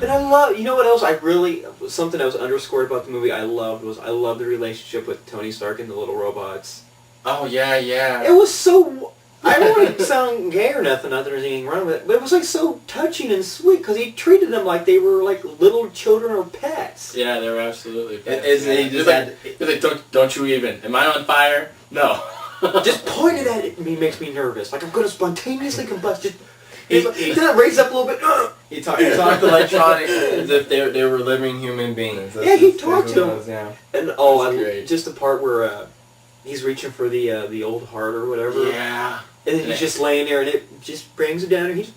And I love, you know what else something that was underscored about the movie I loved the relationship with Tony Stark and the little robots. Oh, yeah. It was so, I don't want to sound gay or nothing, not that there's anything wrong with it, but it was like so touching and sweet because he treated them like they were like little children or pets. Yeah, they were absolutely pets. He's like, don't you even, am I on fire? No. Just pointed at it makes me nervous. Like I'm going to spontaneously combust. Then raise up a little bit. He talked electronics as if they were living human beings. He talked to him. Yeah. And just the part where he's reaching for the old heart or whatever. Yeah. And then he's just laying there, and it just brings it down, and he's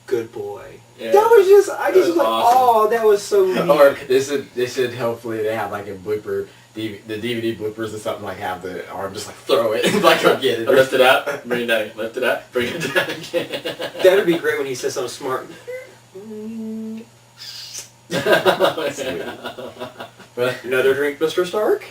good boy. Yeah. That was just, I just was like, awesome. oh, that was so neat. Or they should hopefully they have like a blooper. The DVD bloopers or something like have the arm just like throw it like go get it. Lift it up, bring it down. Lift it up, bring it down again. That would be great when he says something smart. But another drink, Mr. Stark.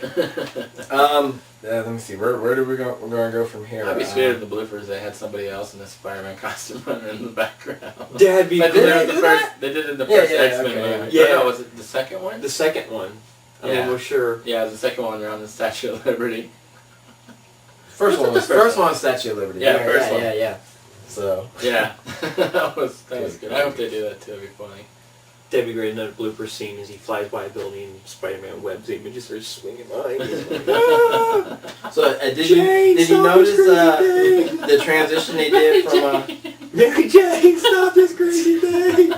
Let me see. Where do we go? We're going to go from here. I'd be scared of the bloopers. They had somebody else in a Spider-Man costume running in the background. That'd be They did it in the first X-Men movie. Yeah. No, was it the second one? The second one. I mean, we're sure. Yeah, the second one around the Statue of Liberty. First one, Statue of Liberty. Yeah, first one. Yeah. So. Yeah, that was good. I hope they do that too. It'd be funny. That'd be great. Another blooper scene as he flies by a building and Spider-Man webs him and just starts swinging by. So did you notice the transition they did from Mary Jane, stop this crazy thing!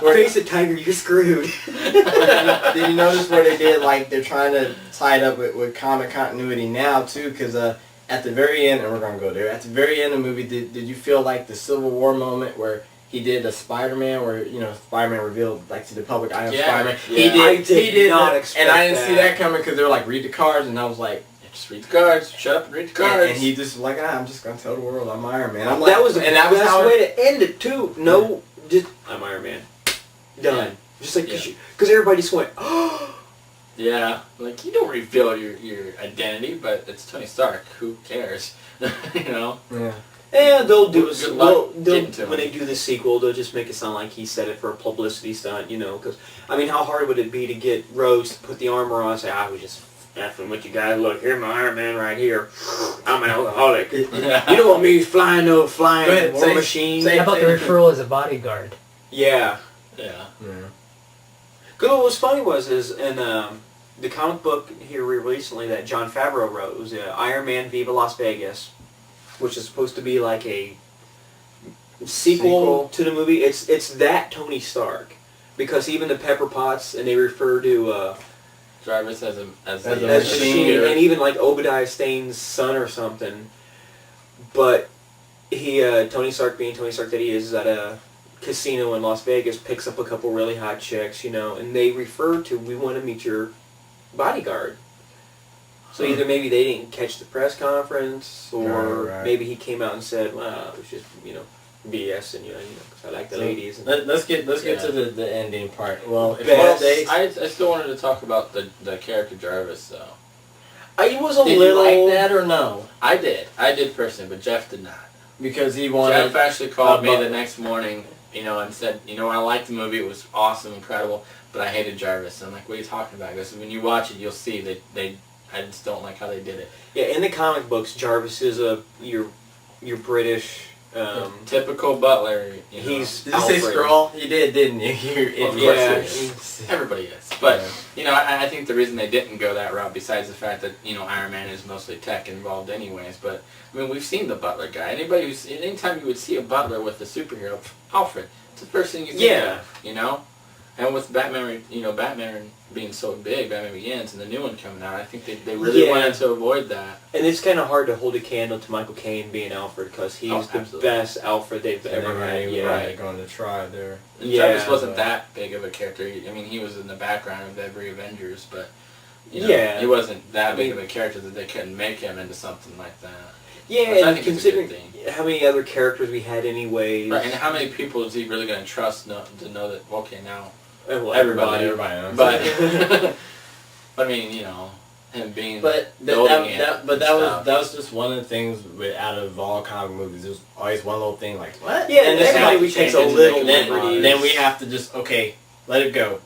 Face it, Tiger, you're screwed. Did you notice where they did like they're trying to tie it up with comic continuity now too? Because at the very end, and we're gonna go there. At the very end of the movie, did you feel like the Civil War moment where he did a Spider-Man, where Spider-Man revealed like to the public, "I am Spider-Man." Yeah. He did not expect and I didn't that. see that coming because they were like, "Read the cards," and I was like, Just read the cards. Shut up and read the cards. and he just was like, "I'm just gonna tell the world I'm Iron Man." I'm That was the that was best how way to end it too. No, just I'm Iron Man. Done. Yeah. Just like because everybody just went, oh. Yeah, like you don't reveal your identity, but it's Tony Stark. Who cares? Yeah. And they'll do Good luck getting to when him. they do the sequel, they'll just make it sound like he said it for a publicity stunt, because, I mean, how hard would it be to get Rose to put the armor on and say, I was just effing with you guys, look, here's my Iron Man right here, I'm an alcoholic. You don't want me flying Go ahead, war machine? How about the referral as a bodyguard? Yeah. Yeah. Because what was funny was in the comic book here recently that Jon Favreau wrote, it was Iron Man Viva Las Vegas, which is supposed to be like a sequel to the movie. It's that Tony Stark, because even the Pepper Potts, and they refer to Jarvis as a machine, and even like Obadiah Stane's son or something. But he Tony Stark, being Tony Stark that he is, at a casino in Las Vegas, picks up a couple really hot chicks, and they refer to, we want to meet your bodyguard. So either maybe they didn't catch the press conference, or maybe he came out and said, well, it was just, BS, and, because I like the ladies. And Let's get to the ending part. Well, I still wanted to talk about the character Jarvis, though. I was a did little... you like that or no? I did personally, but Jeff did not. Because he wanted... Jeff actually called me the next morning, and said, I liked the movie, it was awesome, incredible, but I hated Jarvis. And I'm like, what are you talking about? Because when you watch it, you'll see that I just don't like how they did it. Yeah, in the comic books, Jarvis is your British... typical butler. He's Did you say Skrull? You did, didn't you? Everybody is. But, I think the reason they didn't go that route, besides the fact that, Iron Man is mostly tech involved anyways, but, we've seen the butler guy. Anytime you would see a butler with a superhero, Alfred, it's the first thing you think of, And with Batman, Batman being so big, Batman Begins, and the new one coming out, I think they really wanted to avoid that. And it's kind of hard to hold a candle to Michael Caine being Alfred, because he's the best Alfred they've ever had. Right, going to try there. Jarvis wasn't that big of a character. He was in the background of every Avengers, but he wasn't that big of a character that they couldn't make him into something like that. Yeah, and considering how many other characters we had anyways. Right, and how many people is he really going to trust to know that, okay, now... Well, everybody knows. But, him being... But that was just one of the things out of all comic movies. There's always one little thing like, what? Yeah, and everybody we take a little then we have to just, okay, let it go.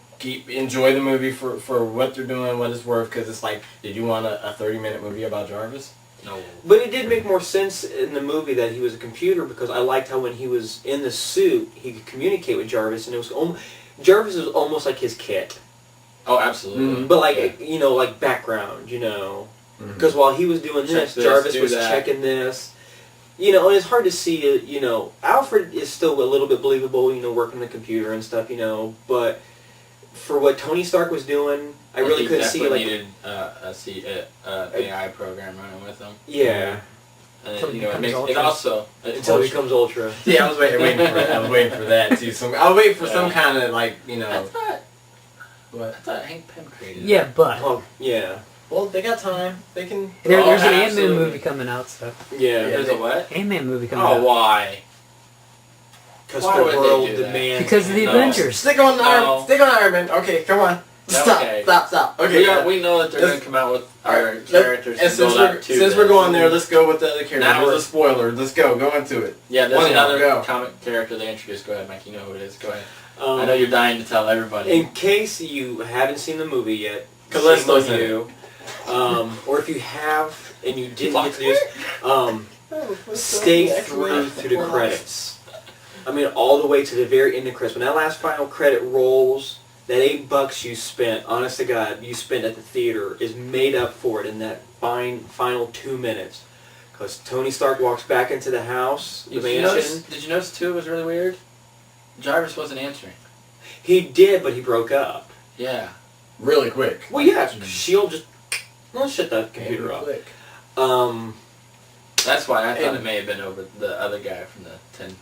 Enjoy the movie for what they're doing, what it's worth. Because it's like, did you want a 30-minute movie about Jarvis? No. But it did make more sense in the movie that he was a computer, because I liked how when he was in the suit, he could communicate with Jarvis, and it was Jarvis was almost like his kit. Oh, absolutely. Mm-hmm. But like like background, because while he was doing this, Jarvis was checking this. And it's hard to see. Alfred is still a little bit believable. Working the computer and stuff. But for what Tony Stark was doing, I really couldn't see like needed AI program running with him. Yeah. And it also until he becomes Ultra. Yeah, I was waiting for that. I was waiting for that too. I was waiting for some kind of I thought Hank Pym created it. Yeah, but yeah. Well, they got time. They can. There's an Ant-Man movie coming out, so. Yeah. There's a what? Ant-Man movie coming out. Oh, why? Because the world demands. Because of the Avengers. Stick on Iron Man. Okay, come on. Stop. Okay. We know that they're going to come out with our characters. And since we're going there, let's go with the other characters. That was a spoiler. Let's go into it. Yeah, there's another comic character they introduced. Go ahead, Mike. You know who it is. Go ahead. I know you're dying to tell everybody. In case you haven't seen the movie yet, let's listen to you. Or if you have and you didn't get to stay through to the credits. I mean, all the way to the very end of the credits. When that last final credit rolls, that $8 you spent, honest to God, you spent at the theater is made up for it in that final 2 minutes. Because Tony Stark walks back into the house, the mansion. Did you notice, too, it was really weird? Jarvis wasn't answering. He did, but he broke up. Yeah. Really quick. Well, yeah, S.H.I.E.L.D. just... Let's shut that computer off. That's why I thought it may have been over the other guy from the 10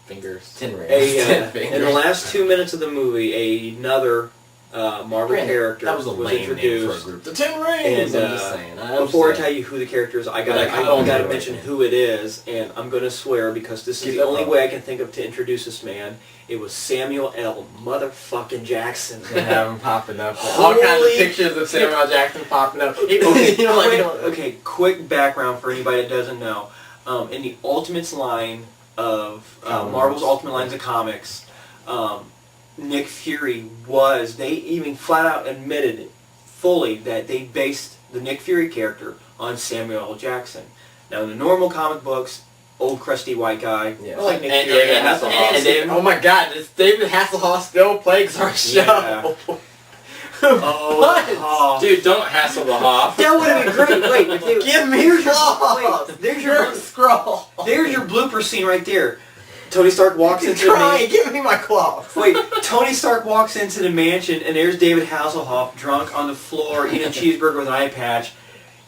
Fingers. 10 Rings. 10 Fingers. In the last 2 minutes of the movie, another Marvel character was introduced. Name for a group. The 10 Rings! And, I'm just saying. Before I tell you who the character is, I gotta mention who it is, and I'm gonna swear because this is the only way I can think of to introduce this man. It was Samuel L. motherfucking Jackson. They have him popping up. All kinds of pictures of Samuel L. Jackson popping up. Okay, quick background for anybody that doesn't know. In the Ultimates line of Marvel's Ultimate Lines of Comics, Nick Fury they even flat out admitted fully that they based the Nick Fury character on Samuel L. Jackson. Now in the normal comic books, old crusty white guy, like Nick Fury. Oh my God, this David Hasselhoff still plagues our show. Yeah. Oh, dude, don't hassle the Hoff. That would have been great. Wait, give me your claws. There's your scroll. There's your blooper scene right there. Tony Stark walks into the mansion. Give me my claws. Wait, Tony Stark walks into the mansion, and there's David Hasselhoff drunk on the floor eating a cheeseburger with an eye patch.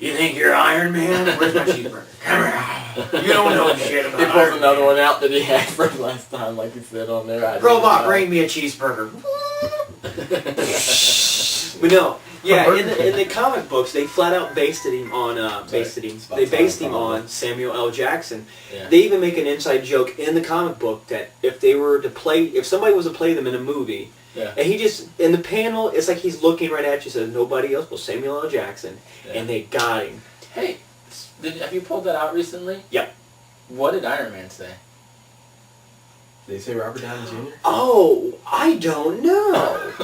You think you're Iron Man? Where's my cheeseburger? Come here. You don't know shit about He pulls another one out that he had for last time, like he said on there. Robot, bring me a cheeseburger. But no, yeah, in the comic books, they flat out based him on Samuel L. Jackson. Yeah. They even make an inside joke in the comic book that if somebody was to play them in a movie, and he just in the panel, it's like he's looking right at you, says nobody else but Samuel L. Jackson, and they got him. Hey, have you pulled that out recently? Yep. What did Iron Man say? Did he say Robert Downey Jr.? Oh, I don't know.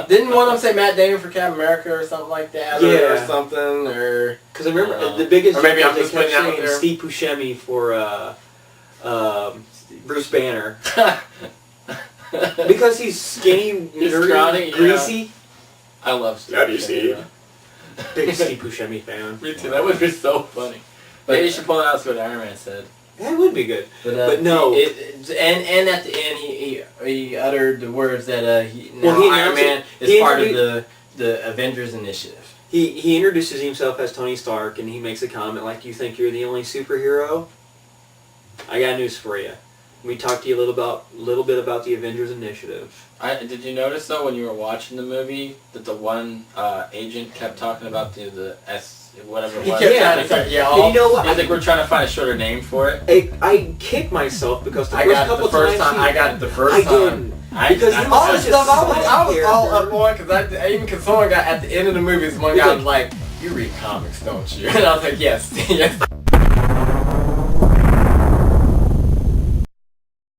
Didn't one of them say Matt Damon for Captain America or something like that? Yeah. Or something? Or because I remember the biggest. Or maybe I'm they just kept putting out saying there. Steve Buscemi for Bruce Banner. Because he's skinny, nerdy, greasy. I love Steve. How do you see? Big Steve Buscemi fan. Me too. That would be so funny. Maybe you should pull out what Iron Man said. That would be good. But no. And at the end, he uttered the words that Iron Man is part of the Avengers Initiative. He introduces himself as Tony Stark, and he makes a comment like, "You think you're the only superhero? I got news for you. We talked to you a little bit about the Avengers Initiative." Did you notice though when you were watching the movie that the one agent kept talking about the whatever it was? You know what? I think we're trying to find a shorter name for it. I kicked myself because I got it the first time. I didn't. Because all this stuff, I was all up on because someone got at the end of the movie, one guy was like, "You read comics, don't you?" And I was like, "Yes, yes."